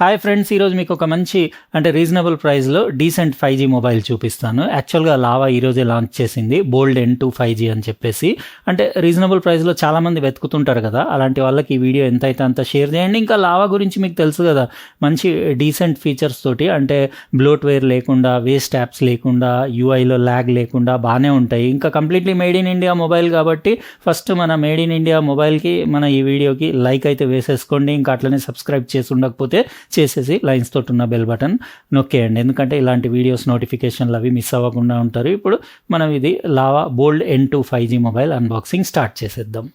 Hi friends, ఈరోజు మీకు ఒక మంచి రీజనబుల్ ప్రైస్లో డీసెంట్ 5G మొబైల్ చూపిస్తాను. యాక్చువల్గా లావా ఈరోజే లాంచ్ చేసింది బోల్డ్ N2 5G అని చెప్పేసి. రీజనబుల్ ప్రైస్లో చాలామంది వెతుకుతుంటారు కదా, అలాంటి వాళ్ళకి ఈ వీడియో ఎంత అయితే అంత షేర్ చేయండి. ఇంకా లావా గురించి మీకు తెలుసు కదా, మంచి డీసెంట్ ఫీచర్స్ తోటి, బ్లోట్వేర్ లేకుండా, వేస్ట్ యాప్స్ లేకుండా, యూఐలో ల్యాగ్ లేకుండా బాగానే ఉంటాయి. ఇంకా completely made in India mobile కాబట్టి ఫస్ట్ మన మేడ్ ఇన్ ఇండియా మొబైల్కి మన ఈ వీడియోకి లైక్ అయితే వేసేసుకోండి. ఇంకా అట్లనే సబ్స్క్రైబ్ చేసి ఉండకపోతే చేసేసి లైన్స్ తోటి ఉన్న బెల్ బటన్ నొక్కేయండి, ఎందుకంటే ఇలాంటి వీడియోస్ నోటిఫికేషన్లు అవి మిస్ అవ్వకుండా ఉంటారు. ఇప్పుడు మనం ఇది లావా బోల్డ్ N2 5G mobile unboxing start చేసేద్దాం.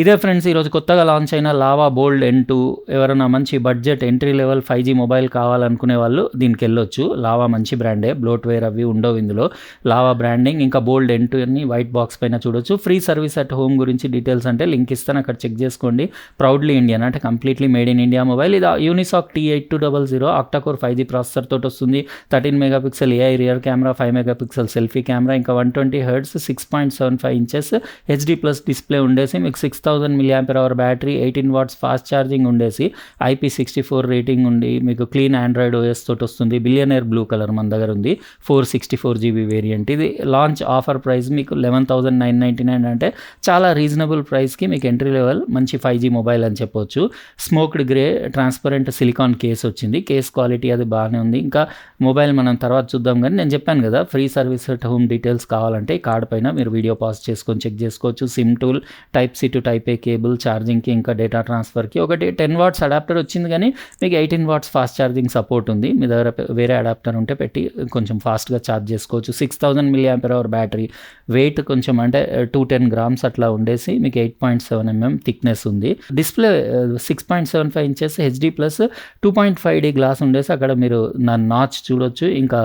ఇదే ఫ్రెండ్స్, ఈరోజు కొత్తగా లాంచ్ అయిన లావా బోల్డ్ N2. ఎవరైనా మంచి budget entry level 5G mobile కావాలనుకునే వాళ్ళు దీనికి వెళ్ళొచ్చు. లావా మంచి బ్రాండే, బ్లోట్వేర్ అవి ఉండవు ఇందులో. లావా బ్రాండింగ్, ఇంకా బోల్డ్ N2 అని వైట్ బాక్స్ పైన చూడొచ్చు. ఫ్రీ సర్వీస్ అట్ హోమ్ గురించి డీటెయిల్స్ లింక్ ఇస్తాను, అక్కడ చెక్ చేసుకోండి. Proudly Indian, completely made in India mobile. ఇది Unisoc T8200 octacore 5G processor తోటి వస్తుంది. 13 megapixel AI rear camera, 5 megapixel selfie camera, ఇంకా 120 Hz 6.75 ఇంచెస్ HD+ డిస్ప్లే ఉండేసి మీకు 6000 mAh battery, 18 watts fast charging ఉండేసి, IP64 రేటింగ్ ఉండి మీకు క్లీన్ ఆండ్రాయిడ్ OS తోటి వస్తుంది. బిలియనర్ బ్లూ కలర్ మన దగ్గర ఉంది, 464GB వేరియంట్. ఇది లాంచ్ ఆఫర్ ప్రైస్ మీకు 11,999, అంటే చాలా రీజనబుల్ ప్రైస్కి మీకు ఎంట్రీ లెవెల్ మంచి 5G మొబైల్ అని చెప్పొచ్చు. Smoked grey transparent silicon case వచ్చింది, కేస్ క్వాలిటీ అది బాగానే ఉంది. ఇంకా మొబైల్ మనం తర్వాత చూద్దాం, కానీ నేను చెప్పాను కదా free service at home details కావాలంటే ఈ కార్డ్ పైన మీరు వీడియో పాజ్ చేసుకొని చెక్ చేసుకోవచ్చు. SIM tool, Type-C to Type-A cable, ఛార్జింగ్కి ఇంకా డేటా ట్రాన్స్ఫర్కి. ఒకటి 10 watts అడాప్టర్ వచ్చింది, కానీ మీకు 18 watts ఫాస్ట్ ఛార్జింగ్ సపోర్ట్ ఉంది. మీ దగ్గర వేరే అడాప్టర్ ఉంటే పెట్టి కొంచెం ఫాస్ట్గా ఛార్జ్ చేసుకోవచ్చు. 6000 mAh బ్యాటరీ, వెయిట్ కొంచెం 210 grams అట్లా ఉండేసి మీకు 8.7 mm థిక్నెస్ ఉంది. Display 6.75 inches HD+ 2.5D glass ఉండేసి అక్కడ మీరు నా నాచ్ చూడొచ్చు. ఇంకా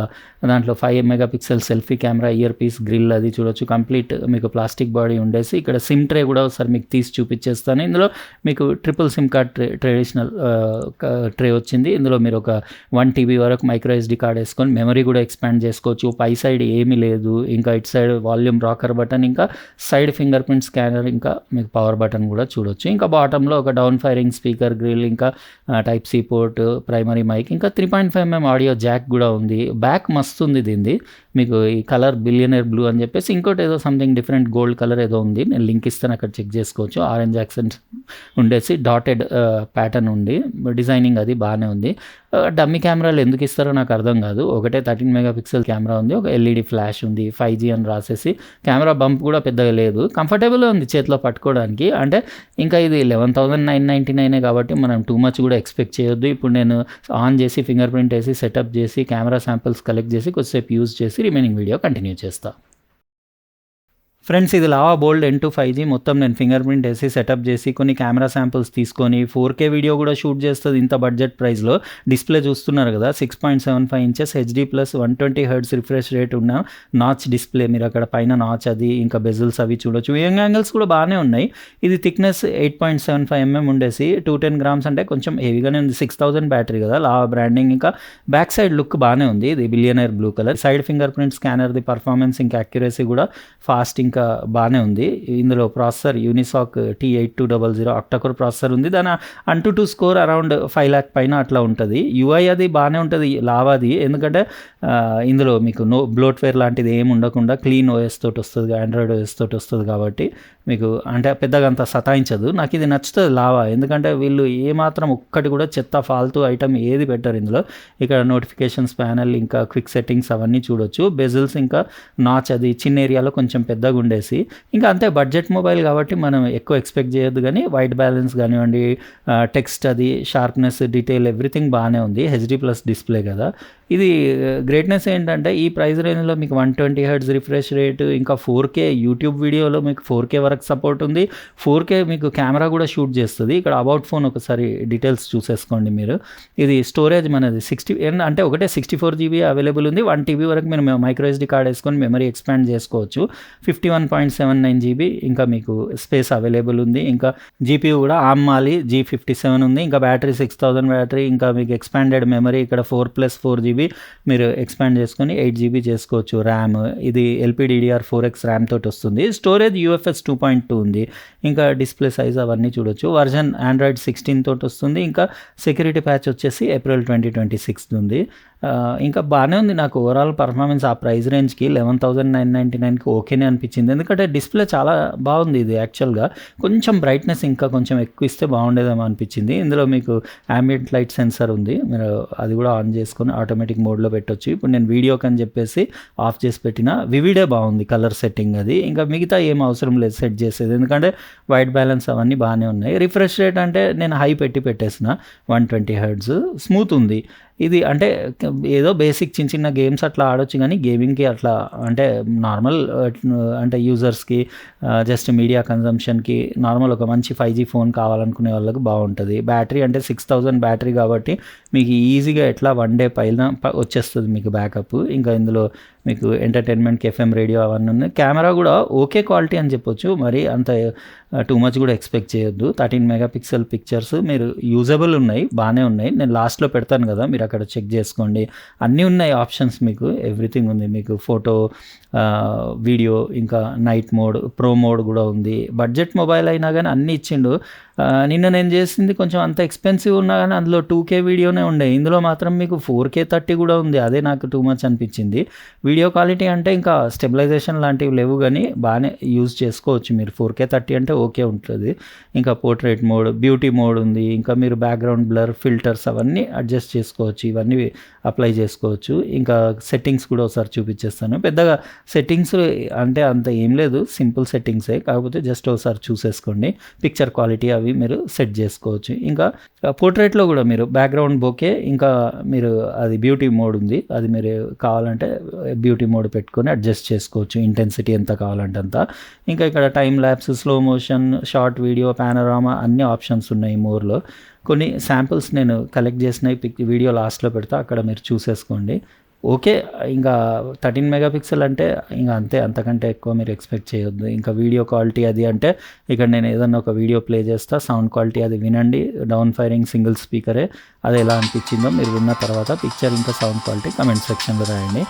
దాంట్లో 5 megapixel selfie camera, ear piece, grill అది చూడొచ్చు. కంప్లీట్ మీకు ప్లాస్టిక్ బాడీ ఉండేసి ఇక్కడ సిమ్ ట్రే కూడా ఒకసారి మీకు తీసి చూపించేస్తాను. ఇందులో మీకు triple SIM card traditional tray వచ్చింది. ఇందులో మీరు ఒక 1 TB వరకు మైక్రో SD కార్డ్ వేసుకొని మెమరీ కూడా ఎక్స్పాండ్ చేసుకోవచ్చు. పై సైడ్ ఏమీ లేదు. ఇంకా ఇటు సైడ్ వాల్యూమ్ రాకర్ బటన్, ఇంకా సైడ్ ఫింగర్ ప్రింట్ స్కానర్, ఇంకా మీకు పవర్ బటన్ కూడా చూడొచ్చు. ఇంకా బాటంలో ఒక డౌన్ ఫైరింగ్ స్పీకర్, గ్రిల్, ఇంకా Type-C పోర్ట్, ప్రైమరీ మైక్, ఇంకా 3.5 mm ఆడియో జాక్ కూడా ఉంది. బ్యాక్ మస్తుంది దీనిది, మీకు ఈ కలర్ బిలియనర్ బ్లూ అని చెప్పేసి. ఇంకోటి ఏదో సంథింగ్ డిఫరెంట్ గోల్డ్ కలర్ ఏదో ఉంది, నేను లింక్ ఇస్తాను, అక్కడ చెక్ చేసుకోవచ్చు. ఆరెంజ్ యాక్సెంట్ ఉండేసి డాటెడ్ ప్యాటర్న్ ఉంది. డిజైనింగ్ అది బాగానే ఉంది. డమ్మీ కెమెరాలు ఎందుకు ఇస్తారో నాకు అర్థం కాదు. ఒకటే 13 మెగాపిక్సెల్ కెమెరా ఉంది, ఒక LED ఫ్లాష్ ఉంది, 5G అని రాసేసి. కెమెరా బంప్ కూడా పెద్దగా లేదు, కంఫర్టబుల్గా ఉంది చేతిలో పట్టుకోవడానికి. ఇంకా ఇది 11,999 కాబట్టి మనం టూ మచ్ కూడా ఎక్స్పెక్ట్ చేయొద్దు. ఇప్పుడు నేను ఆన్ చేసి ఫింగర్ ప్రింట్ వేసి సెటప్ చేసి కెమెరా శాంపిల్స్ కలెక్ట్ చేసి కొద్దిసేపు యూజ్ చేసి రిమైనింగ్ వీడియో కంటిన్యూ చేస్తాను. ఫ్రెండ్స్, ఇది లావా బోల్డ్ N2 5G. మొత్తం నేను ఫింగర్ ప్రింట్ వేసి సెటప్ చేసి కొన్ని కెమెరా శాంపిల్స్ తీసుకొని 4K వీడియో కూడా షూట్ చేస్తుంది ఇంత బడ్జెట్ ప్రైస్లో. డిస్ప్లే చూస్తున్నారు కదా, 6.75 inches HD+ 120 Hz refresh rate ఉన్న నాచ్ డిస్ప్లే. మీరు అక్కడ పైన నాచ్ అది, ఇంకా బెజిల్స్ అవి చూడొచ్చు. వ్యూయింగ్ యాంగిల్స్ కూడా బాగానే ఉన్నాయి. ఇది థిక్నెస్ 8.75 mm ఉండేసి 210 grams, అంటే కొంచెం హెవీగానే ఉంది. 6000 బ్యాటరీ కదా, లావా బ్రాండింగ్. ఇంకా బ్యాక్ సైడ్ లుక్ బాగానే ఉంది. ఇది billionaire blue colour. Side finger print స్కానర్ది పర్ఫార్మెన్స్, ఇంకా అక్యురసీ కూడా ఫాస్ట్ ఇంకా బాగానే ఉంది. ఇందులో processor Unisoc T8200 octa-core processor ఉంది. దాని AnTuTu స్కోర్ అరౌండ్ 5 lakh పైన అట్లా ఉంటుంది. UI అది బాగానే ఉంటుంది లావాది, ఎందుకంటే ఇందులో మీకు బ్లోట్వేర్ లాంటిది ఏమి ఉండకుండా క్లీన్ OS తోటి వస్తుంది, ఆండ్రాయిడ్ OS తోటి వస్తుంది కాబట్టి మీకు పెద్దగా అంత సతాయించదు. నాకు ఇది నచ్చుతుంది లావా, ఎందుకంటే వీళ్ళు ఏమాత్రం ఒక్కటి కూడా చెత్త ఫాల్తూ ఐటమ్ ఏది పెట్టారు ఇందులో. ఇక్కడ నోటిఫికేషన్స్ ప్యానల్, ఇంకా క్విక్ సెట్టింగ్స్ అవన్నీ చూడొచ్చు. బెజిల్స్, ఇంకా నాచ్ అది చిన్న ఏరియాలో కొంచెం పెద్దగా ఉండేసి. ఇంకా అంతే, బడ్జెట్ మొబైల్ కాబట్టి మనం ఎక్కువ ఎక్స్పెక్ట్ చేయొద్దు. కానీ వైట్ బ్యాలెన్స్ కానివ్వండి, టెక్స్ట్ అది, షార్ప్నెస్, డీటెయిల్ ఎవ్రీథింగ్ బాగానే ఉంది. HD+ డిస్ప్లే కదా. ఇది గ్రేట్నెస్ ఏంటంటే ఈ ప్రైస్ రేంజ్లో మీకు 120 Hz రిఫ్రెష్ రేటు, ఇంకా 4K యూట్యూబ్ వీడియోలో మీకు 4K వరకు సపోర్ట్ ఉంది. 4K మీకు కెమెరా కూడా షూట్ చేస్తుంది. ఇక్కడ అబౌట్ ఫోన్ ఒకసారి డీటెయిల్స్ చూసేసుకోండి మీరు. ఇది స్టోరేజ్ మనది 60, అంటే ఒకటే 64GB అవైలబుల్ ఉంది. 1 TB వరకు మీరు మైక్రో SD కార్డ్ వేసుకొని మెమరీ ఎక్స్పాండ్ చేసుకోవచ్చు. 51.79GB ఇంకా మీకు స్పేస్ అవైలబుల్ ఉంది. ఇంకా GPU కూడా ARM Mali G57 ఉంది. ఇంకా బ్యాటరీ 6000 బ్యాటరీ, ఇంకా మీకు ఎక్స్పాండెడ్ మెమరీ ఇక్కడ 4+4GB జీబీ మీరు ఎక్స్పాండ్ చేసుకొని 8 జీబీ చేసుకోవచ్చు ర్యామ్. ఇది LPDDR4X ర్యామ్ తోటి వస్తుంది. స్టోరేజ్ UFS 2.2 ఉంది. ఇంకా డిస్ప్లే సైజ్ అవన్నీ చూడొచ్చు. వర్జన్ Android 16 తోటి వస్తుంది. ఇంకా సెక్యూరిటీ ప్యాచ్ వచ్చేసి ఏప్రిల్ 2026 ఉంది. ఇంకా బాగానే ఉంది. నాకు ఓవరాల్ పర్ఫార్మెన్స్ ఆ ప్రైస్ రేంజ్కి 11,999కి ఓకేనే అనిపించింది. ఎందుకంటే డిస్ప్లే చాలా బాగుంది. ఇది యాక్చువల్గా కొంచెం బ్రైట్నెస్ ఇంకా కొంచెం ఎక్కువ ఇస్తే బాగుండేదేమో అనిపించింది. ఇందులో మీకు ambient లైట్ సెన్సర్ ఉంది. మీరు అది కూడా ఆన్ చేసుకొని ఆటోమేటిక్ మోడ్లో పెట్టొచ్చు. ఇప్పుడు నేను వీడియోకి అని చెప్పేసి ఆఫ్ చేసి పెట్టిన వివిడే బాగుంది కలర్ సెట్టింగ్ అది. ఇంకా మిగతా ఏం అవసరం లేదు సెట్ చేసేది, ఎందుకంటే వైట్ బ్యాలెన్స్ అవన్నీ బాగానే ఉన్నాయి. రిఫ్రెష్ రేట్ అంటే నేను హై పెట్టేసిన 120 Hz. స్మూత్ ఉంది ఇది. అంటే ఏదో బేసిక్ చిన్న చిన్న గేమ్స్ అట్లా ఆడొచ్చు, కానీ గేమింగ్కి అట్లా అంటే నార్మల్ అంటే యూజర్స్కి జస్ట్ మీడియా కన్జంప్షన్కి నార్మల్ ఒక మంచి 5G ఫోన్ కావాలనుకునే వాళ్ళకి బాగుంటుంది. బ్యాటరీ అంటే 6000 బ్యాటరీ కాబట్టి మీకు ఈజీగా ఎట్లా 1 డే పైన వచ్చేస్తుంది మీకు బ్యాకప్. ఇంకా ఇందులో మీకు ఎంటర్టైన్మెంట్కి FM రేడియో అవన్నీ ఉన్నాయి. కెమెరా కూడా ఓకే క్వాలిటీ అని చెప్పొచ్చు, మరి అంత టూ మచ్ కూడా ఎక్స్పెక్ట్ చేయొద్దు. 13 మెగాపిక్సెల్ పిక్చర్స్ మీరు యూజబుల్ ఉన్నాయి, బాగానే ఉన్నాయి. నేను లాస్ట్లో పెడతాను కదా, మీరు అక్కడ చెక్ చేసుకోండి. అన్నీ ఉన్నాయి ఆప్షన్స్, మీకు ఎవ్రీథింగ్ ఉంది. మీకు ఫోటో, వీడియో, ఇంకా నైట్ మోడ్, ప్రో మోడ్ కూడా ఉంది. బడ్జెట్ మొబైల్ అయినా కానీ అన్నీ ఇచ్చిండు. నిన్న నేను చేసింది కొంచెం అంత ఎక్స్పెన్సివ్ ఉన్నా కానీ అందులో 2K వీడియోనే ఉండే. ఇందులో మాత్రం మీకు 4K 30 కూడా ఉంది. అదే నాకు టూ మచ్ అనిపించింది. వీడియో క్వాలిటీ అంటే ఇంకా స్టెబిలైజేషన్ లాంటివి లేవు, కానీ బాగానే యూజ్ చేసుకోవచ్చు మీరు. 4K 30 అంటే ఓకే ఉంటుంది. ఇంకా పోర్ట్రేట్ మోడ్, బ్యూటీ మోడ్ ఉంది. ఇంకా మీరు బ్యాక్గ్రౌండ్ బ్లర్, ఫిల్టర్స్ అవన్నీ అడ్జస్ట్ చేసుకోవచ్చు. ఇవన్నీ అప్లై చేసుకోవచ్చు. ఇంకా సెట్టింగ్స్ కూడా ఒకసారి చూపించేస్తాను. పెద్దగా సెట్టింగ్స్ అంటే అంత ఏం లేదు, సింపుల్ సెట్టింగ్సే. కాకపోతే జస్ట్ ఒకసారి చూసేసుకోండి. పిక్చర్ క్వాలిటీ అవి మీరు సెట్ చేసుకోవచ్చు. ఇంకా పోర్ట్రేట్లో కూడా మీరు బ్యాక్గ్రౌండ్ బోకే, ఇంకా మీరు అది బ్యూటీ మోడ్ ఉంది, అది మీరు కావాలంటే బ్యూటీ మోడ్ పెట్టుకొని అడ్జస్ట్ చేసుకోవచ్చు, ఇంటెన్సిటీ ఎంత కావాలంటే అంత. ఇంకా ఇక్కడ time lapse, slow motion, short video, panorama అన్ని ఆప్షన్స్ ఉన్నాయి మోర్లో. కొన్ని శాంపిల్స్ నేను కలెక్ట్ చేసినవి వీడియో లాస్ట్లో పెడతా, అక్కడ మీరు చూసేసుకోండి. ఓకే, ఇంకా 13 మెగాపిక్సెల్ అంటే ఇంకా అంతే, అంతకంటే ఎక్కువ మీరు ఎక్స్పెక్ట్ చేయొద్దు. ఇంకా వీడియో క్వాలిటీ అది అంటే ఇక్కడ నేను ఏదన్నా ఒక వీడియో ప్లే చేస్తా, సౌండ్ క్వాలిటీ అది వినండి. డౌన్ ఫైరింగ్ సింగిల్ స్పీకరే, అది ఎలా అనిపించిందో మీరు విన్న తర్వాత పిక్చర్ ఇంకా సౌండ్ క్వాలిటీ కమెంట్ సెక్షన్లో రాయండి.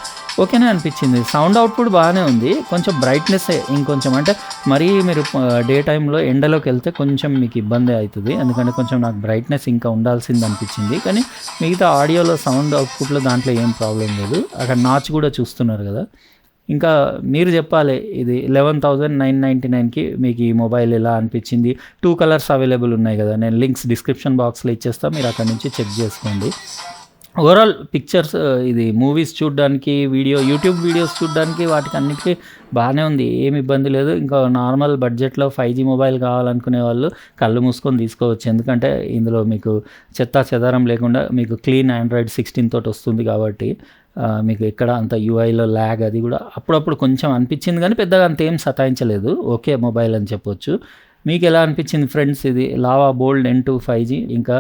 ఓకేనే అనిపించింది. సౌండ్ అవుట్పుట్ బాగానే ఉంది. కొంచెం బ్రైట్నెస్ ఇంకొంచెం, అంటే మరీ మీరు డే టైంలో ఎండలోకి వెళ్తే కొంచెం మీకు ఇబ్బంది అవుతుంది, ఎందుకంటే కొంచెం నాకు బ్రైట్నెస్ ఇంకా ఉండాల్సింది అనిపించింది. కానీ మిగతా ఆడియోలో, సౌండ్ అవుట్పుట్లో దాంట్లో ఏం ప్రాబ్లం లేదు. అక్కడ నాచ్ కూడా చూస్తున్నారు కదా. ఇంకా మీరు చెప్పాలి, ఇది 11,999కి మీకు ఈ మొబైల్ ఎలా అనిపించింది. 2 కలర్స్ అవైలబుల్ ఉన్నాయి కదా, నేను లింక్స్ డిస్క్రిప్షన్ బాక్స్లో ఇచ్చేస్తాను, మీరు అక్కడ నుంచి చెక్ చేసుకోండి. ఓవరాల్ పిక్చర్స్, ఇది మూవీస్ చూడడానికి, యూట్యూబ్ వీడియోస్ చూడడానికి, వాటికి అన్నిటికీ బాగానే ఉంది, ఏమి ఇబ్బంది లేదు. ఇంకా నార్మల్ బడ్జెట్లో 5G మొబైల్ కావాలనుకునే వాళ్ళు కళ్ళు మూసుకొని తీసుకోవచ్చు, ఎందుకంటే ఇందులో మీకు చెత్తా చెదారం లేకుండా మీకు క్లీన్ Android 16 తోటి వస్తుంది కాబట్టి మీకు ఎక్కడ అంత UIలో ల్యాగ్ అది కూడా అప్పుడప్పుడు కొంచెం అనిపించింది, కానీ పెద్దగా అంత ఏం సతాయించలేదు. ఓకే మొబైల్ అని చెప్పొచ్చు. మీకు ఎలా అనిపించింది ఫ్రెండ్స్? ఇది లావా బోల్డ్ N2 5G. ఇంకా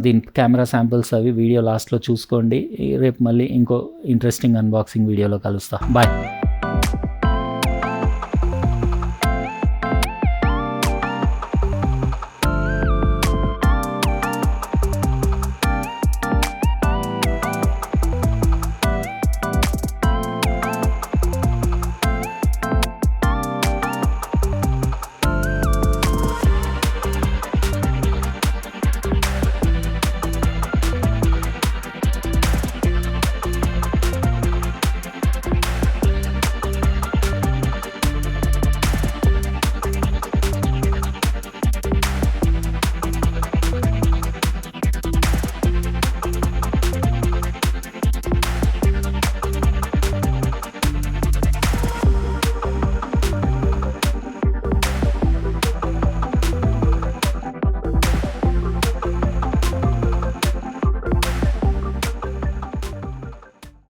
దీని కెమెరా శాంపిల్స్ అవి వీడియో లాస్ట్లో చూసుకోండి. రేపు మళ్ళీ ఇంకో ఇంట్రెస్టింగ్ అన్బాక్సింగ్ వీడియోలో కలుస్తా. బాయ్.